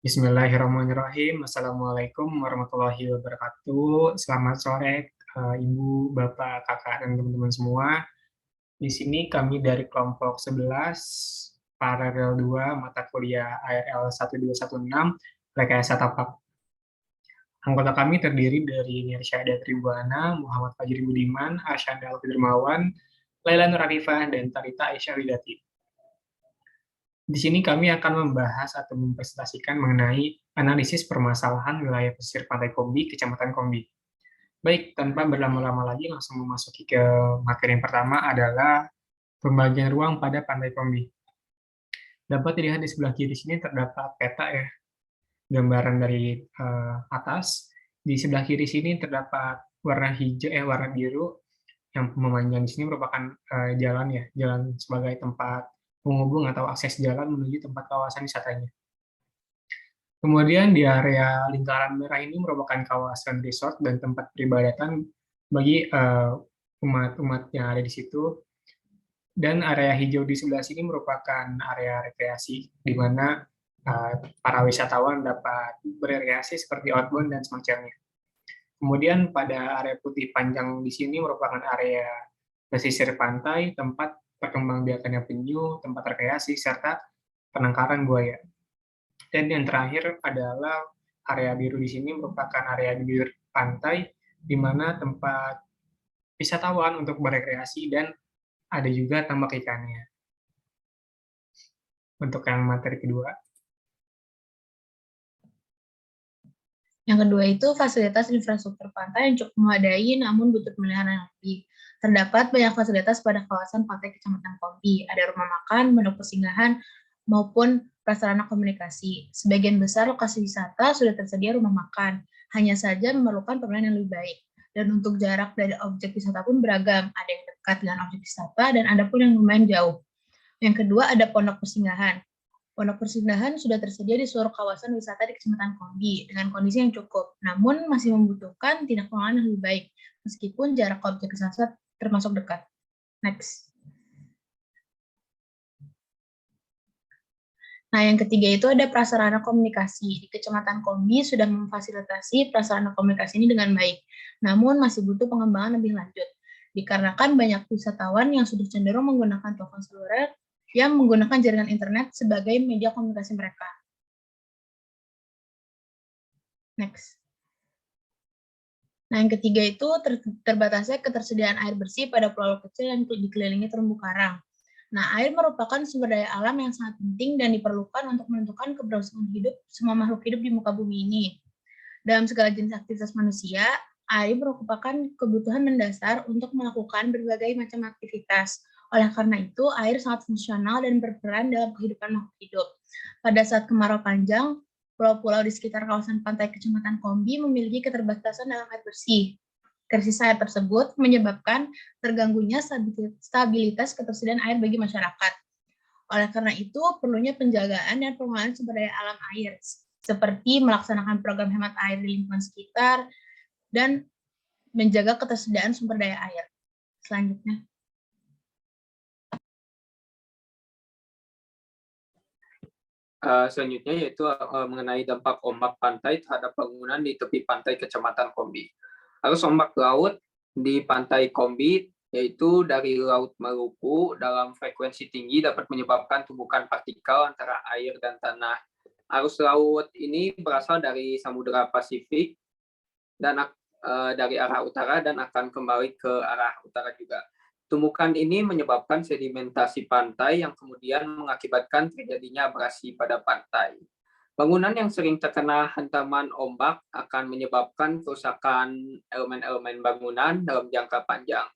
Bismillahirrahmanirrahim. Assalamualaikum warahmatullahi wabarakatuh. Selamat sore, Ibu, Bapak, Kakak, dan teman-teman semua. Di sini kami dari kelompok 11, paralel 2, mata kuliah ARL 1216, Rekayasa Tapak. Anggota kami terdiri dari Nirsyada Tribuana, Muhammad Fajri Budiman, Arsyanda Alfidermawan, Laila Nurarifah, dan Tarita Aisyah Widati. Di sini kami akan membahas atau mempresentasikan mengenai analisis permasalahan wilayah pesisir Pantai Kombi, Kecamatan Kombi. Baik, tanpa berlama-lama lagi langsung memasuki ke materi yang pertama adalah pembagian ruang pada Pantai Kombi. Dapat dilihat di sebelah kiri sini terdapat peta ya, gambaran dari atas. Di sebelah kiri sini terdapat warna hijau, warna biru yang memanjang. Di sini merupakan jalan ya, jalan sebagai tempat penghubung atau akses jalan menuju tempat kawasan wisatanya. Kemudian di area lingkaran merah ini merupakan kawasan resort dan tempat peribadatan bagi umat-umat yang ada di situ. Dan area hijau di sebelah sini merupakan area rekreasi, di mana para wisatawan dapat berrekreasi seperti outbound dan semacamnya. Kemudian pada area putih panjang di sini merupakan area pesisir pantai, tempat perkembangbiakannya penyu, tempat rekreasi, serta penangkaran buaya. Dan yang terakhir adalah area biru di sini merupakan area bibir pantai, di mana tempat wisatawan untuk berekreasi dan ada juga tambak ikannya. Untuk yang materi kedua. Yang kedua itu fasilitas infrastruktur pantai yang cukup memadai namun butuh pemeliharaan yang lebih. Terdapat banyak fasilitas pada kawasan pantai Kecamatan Kombi. Ada rumah makan, menu persinggahan, maupun prasarana komunikasi. Sebagian besar lokasi wisata sudah tersedia rumah makan, hanya saja memerlukan pemeliharaan yang lebih baik. Dan untuk jarak dari objek wisata pun beragam. Ada yang dekat dengan objek wisata dan ada pun yang lumayan jauh. Yang kedua ada pondok persinggahan. Pondok persinggahan sudah tersedia di seluruh kawasan wisata di Kecamatan Kombi dengan kondisi yang cukup, namun masih membutuhkan tindak pengelolaan yang lebih baik, meskipun jarak objek wisata termasuk dekat. Next. Nah, yang ketiga itu ada prasarana komunikasi. Di Kecamatan Kombi sudah memfasilitasi prasarana komunikasi ini dengan baik, namun masih butuh pengembangan lebih lanjut. Dikarenakan banyak wisatawan yang sudah cenderung menggunakan telepon seluler yang menggunakan jaringan internet sebagai media komunikasi mereka. Next. Nah, yang ketiga itu terbatasnya ketersediaan air bersih pada pulau kecil yang dikelilingi terumbu karang. Nah, air merupakan sumber daya alam yang sangat penting dan diperlukan untuk menentukan keberlangsungan hidup semua makhluk hidup di muka bumi ini. Dalam segala jenis aktivitas manusia, air merupakan kebutuhan mendasar untuk melakukan berbagai macam aktivitas. Oleh karena itu, air sangat fungsional dan berperan dalam kehidupan makhluk hidup. Pada saat kemarau panjang, pulau-pulau di sekitar kawasan pantai Kecamatan Kombi memiliki keterbatasan dalam air bersih. Krisis air tersebut menyebabkan terganggunya stabilitas ketersediaan air bagi masyarakat. Oleh karena itu, perlunya penjagaan dan pengelolaan sumber daya alam air, seperti melaksanakan program hemat air di lingkungan sekitar, dan menjaga ketersediaan sumber daya air. Selanjutnya. Selanjutnya yaitu mengenai dampak ombak pantai terhadap bangunan di tepi pantai Kecamatan Kombi. Arus ombak laut di pantai Kombi yaitu dari Laut Maluku dalam frekuensi tinggi dapat menyebabkan tumbukan partikel antara air dan tanah. Arus laut ini berasal dari Samudra Pasifik dan dari arah utara dan akan kembali ke arah utara juga. Tumbukan ini menyebabkan sedimentasi pantai yang kemudian mengakibatkan terjadinya abrasi pada pantai. Bangunan yang sering terkena hantaman ombak akan menyebabkan kerusakan elemen-elemen bangunan dalam jangka panjang.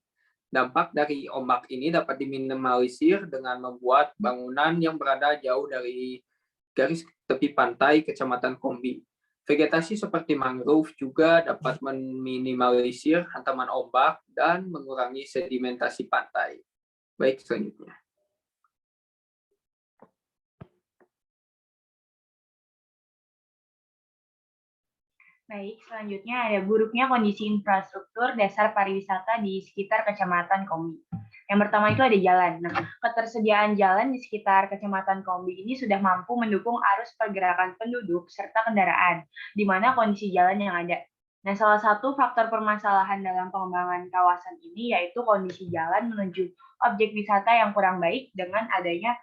Dampak dari ombak ini dapat diminimalisir dengan membuat bangunan yang berada jauh dari garis tepi pantai Kecamatan Kombi. Vegetasi seperti mangrove juga dapat meminimalisir hantaman ombak dan mengurangi sedimentasi pantai. Baik, selanjutnya. Baik, selanjutnya ada buruknya kondisi infrastruktur dasar pariwisata di sekitar Kecamatan Kombi. Yang pertama itu ada jalan. Nah, ketersediaan jalan di sekitar Kecamatan Kombi ini sudah mampu mendukung arus pergerakan penduduk serta kendaraan, di mana kondisi jalan yang ada. Nah, salah satu faktor permasalahan dalam pengembangan kawasan ini yaitu kondisi jalan menuju objek wisata yang kurang baik. Dengan adanya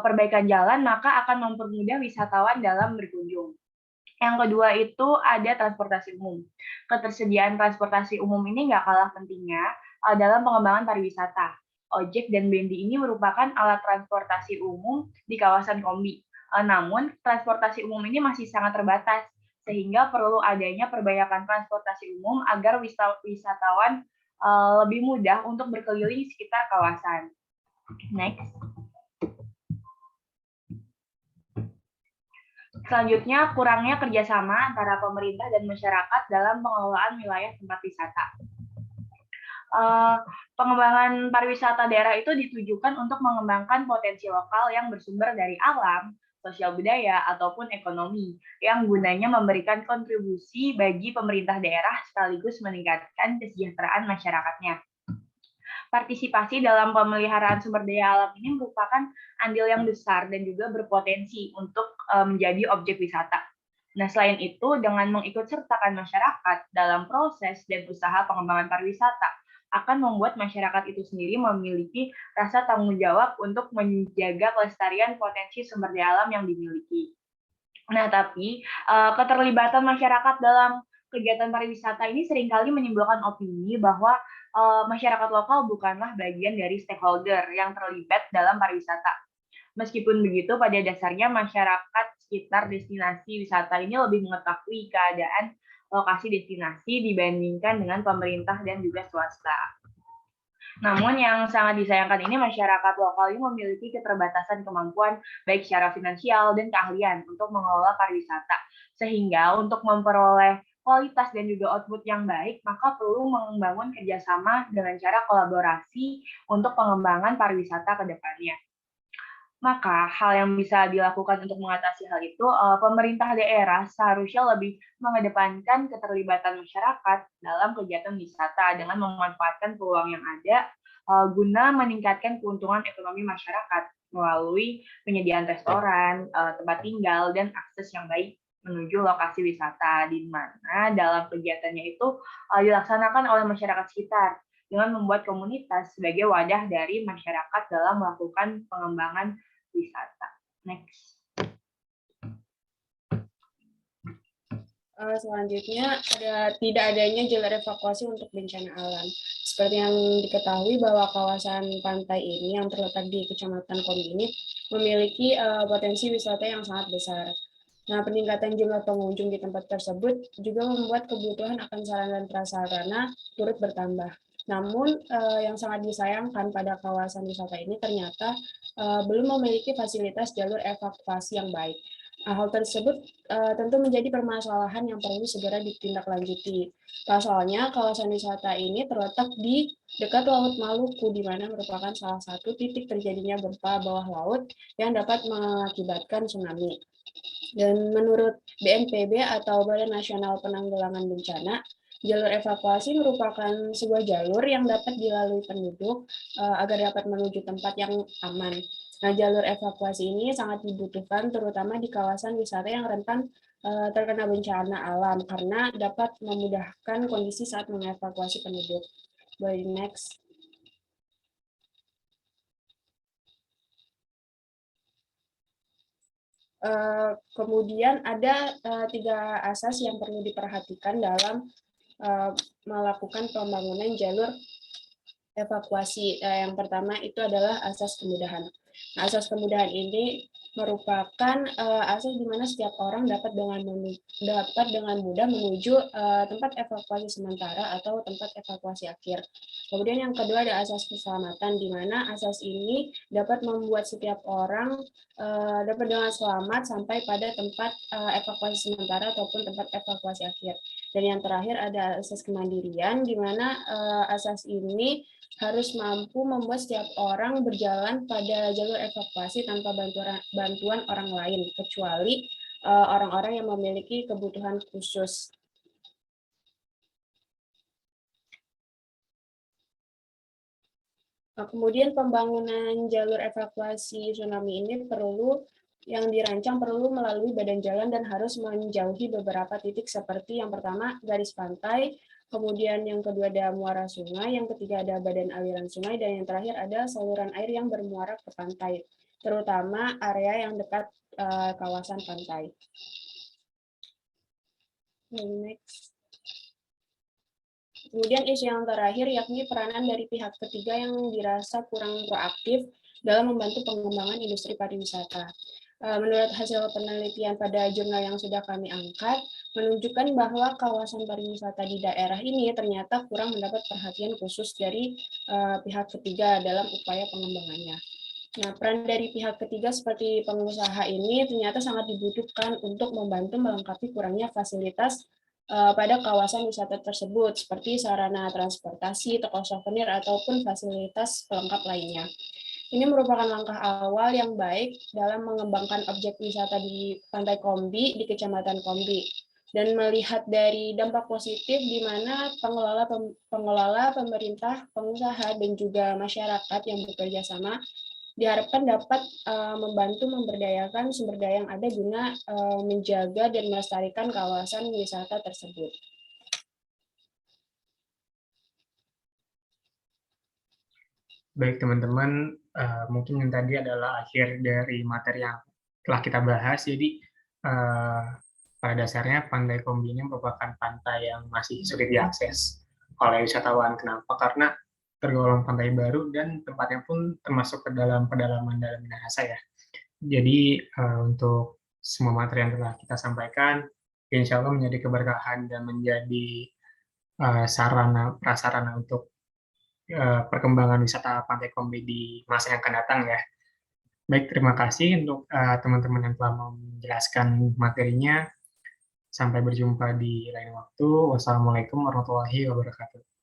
perbaikan jalan, maka akan mempermudah wisatawan dalam berkunjung. Yang kedua itu ada transportasi umum. Ketersediaan transportasi umum ini nggak kalah pentingnya dalam pengembangan pariwisata. Ojek dan bendi ini merupakan alat transportasi umum di kawasan Kombi. Namun, transportasi umum ini masih sangat terbatas, sehingga perlu adanya perbaikan transportasi umum agar wisatawan lebih mudah untuk berkeliling di sekitar kawasan. Next. Selanjutnya, kurangnya kerjasama antara pemerintah dan masyarakat dalam pengelolaan wilayah tempat wisata. Pengembangan pariwisata daerah itu ditujukan untuk mengembangkan potensi lokal yang bersumber dari alam, sosial budaya, ataupun ekonomi, yang gunanya memberikan kontribusi bagi pemerintah daerah sekaligus meningkatkan kesejahteraan masyarakatnya. Partisipasi dalam pemeliharaan sumber daya alam ini merupakan andil yang besar dan juga berpotensi untuk menjadi objek wisata. Nah, selain itu, dengan mengikutsertakan masyarakat dalam proses dan usaha pengembangan pariwisata, akan membuat masyarakat itu sendiri memiliki rasa tanggung jawab untuk menjaga kelestarian potensi sumber daya alam yang dimiliki. Nah, tapi keterlibatan masyarakat dalam kegiatan pariwisata ini seringkali menimbulkan opini bahwa masyarakat lokal bukanlah bagian dari stakeholder yang terlibat dalam pariwisata. Meskipun begitu, pada dasarnya masyarakat sekitar destinasi wisata ini lebih mengetahui keadaan lokasi destinasi dibandingkan dengan pemerintah dan juga swasta. Namun yang sangat disayangkan ini masyarakat lokal ini memiliki keterbatasan kemampuan baik secara finansial dan keahlian untuk mengelola pariwisata. Sehingga untuk memperoleh kualitas dan juga output yang baik, maka perlu membangun kerjasama dengan cara kolaborasi untuk pengembangan pariwisata ke depannya. Maka hal yang bisa dilakukan untuk mengatasi hal itu, pemerintah daerah seharusnya lebih mengedepankan keterlibatan masyarakat dalam kegiatan wisata dengan memanfaatkan peluang yang ada guna meningkatkan keuntungan ekonomi masyarakat melalui penyediaan restoran, tempat tinggal, dan akses yang baik menuju lokasi wisata, di mana dalam kegiatannya itu dilaksanakan oleh masyarakat sekitar dengan membuat komunitas sebagai wadah dari masyarakat dalam melakukan pengembangan wisata. Next. Selanjutnya, tidak adanya jalur evakuasi untuk bencana alam. Seperti yang diketahui bahwa kawasan pantai ini yang terletak di Kecamatan Kombi ini memiliki potensi wisata yang sangat besar. Nah, peningkatan jumlah pengunjung di tempat tersebut juga membuat kebutuhan akan sarana dan prasarana turut bertambah. Namun, yang sangat disayangkan pada kawasan wisata ini ternyata belum memiliki fasilitas jalur evakuasi yang baik. Hal tersebut tentu menjadi permasalahan yang perlu segera ditindaklanjuti. Pasalnya, kawasan wisata ini terletak di dekat Laut Maluku, di mana merupakan salah satu titik terjadinya gempa bawah laut yang dapat mengakibatkan tsunami. Dan menurut BNPB atau Badan Nasional Penanggulangan Bencana, jalur evakuasi merupakan sebuah jalur yang dapat dilalui penduduk agar dapat menuju tempat yang aman. Nah, jalur evakuasi ini sangat dibutuhkan terutama di kawasan wisata yang rentan terkena bencana alam karena dapat memudahkan kondisi saat mengevakuasi penduduk. Boleh next. Kemudian ada 3 asas yang perlu diperhatikan dalam melakukan pembangunan jalur evakuasi. Yang pertama itu adalah asas kemudahan. Nah, asas kemudahan ini merupakan asas di mana setiap orang dapat dengan mudah menuju tempat evakuasi sementara atau tempat evakuasi akhir. Kemudian yang kedua ada asas keselamatan, di mana asas ini dapat membuat setiap orang dapat dengan selamat sampai pada tempat evakuasi sementara ataupun tempat evakuasi akhir. Dan yang terakhir ada asas kemandirian, di mana asas ini harus mampu membuat setiap orang berjalan pada jalur evakuasi tanpa bantuan orang lain, kecuali orang-orang yang memiliki kebutuhan khusus. Kemudian pembangunan jalur evakuasi tsunami ini yang dirancang perlu melalui badan jalan dan harus menjauhi beberapa titik seperti yang pertama garis pantai, kemudian yang kedua ada muara sungai, yang ketiga ada badan aliran sungai, dan yang terakhir ada saluran air yang bermuara ke pantai, terutama area yang dekat kawasan pantai. Next. Kemudian isu yang terakhir yakni peranan dari pihak ketiga yang dirasa kurang proaktif dalam membantu pengembangan industri pariwisata. Menurut hasil penelitian pada jurnal yang sudah kami angkat, menunjukkan bahwa kawasan pariwisata di daerah ini ternyata kurang mendapat perhatian khusus dari pihak ketiga dalam upaya pengembangannya. Nah, peran dari pihak ketiga seperti pengusaha ini ternyata sangat dibutuhkan untuk membantu melengkapi kurangnya fasilitas pada kawasan wisata tersebut, seperti sarana transportasi, toko souvenir, ataupun fasilitas pelengkap lainnya. Ini merupakan langkah awal yang baik dalam mengembangkan objek wisata di Pantai Kombi, di Kecamatan Kombi. Dan melihat dari dampak positif di mana pengelola, pemerintah, pengusaha, dan juga masyarakat yang bekerja sama diharapkan dapat membantu memberdayakan sumber daya yang ada guna menjaga dan melestarikan kawasan wisata tersebut. Baik teman-teman, mungkin yang tadi adalah akhir dari materi yang telah kita bahas. Jadi pada dasarnya Pantai Kombi ini merupakan pantai yang masih sulit diakses oleh wisatawan. Kenapa? Karena tergolong pantai baru dan tempatnya pun termasuk ke dalam pedalaman dalam Minahasa ya. Jadi untuk semua materi yang telah kita sampaikan, insya Allah menjadi keberkahan dan menjadi sarana prasarana untuk perkembangan wisata Pantai Kombi di masa yang akan datang ya. Baik, terima kasih untuk teman-teman yang telah menjelaskan materinya. Sampai berjumpa di lain waktu. Wassalamualaikum warahmatullahi wabarakatuh.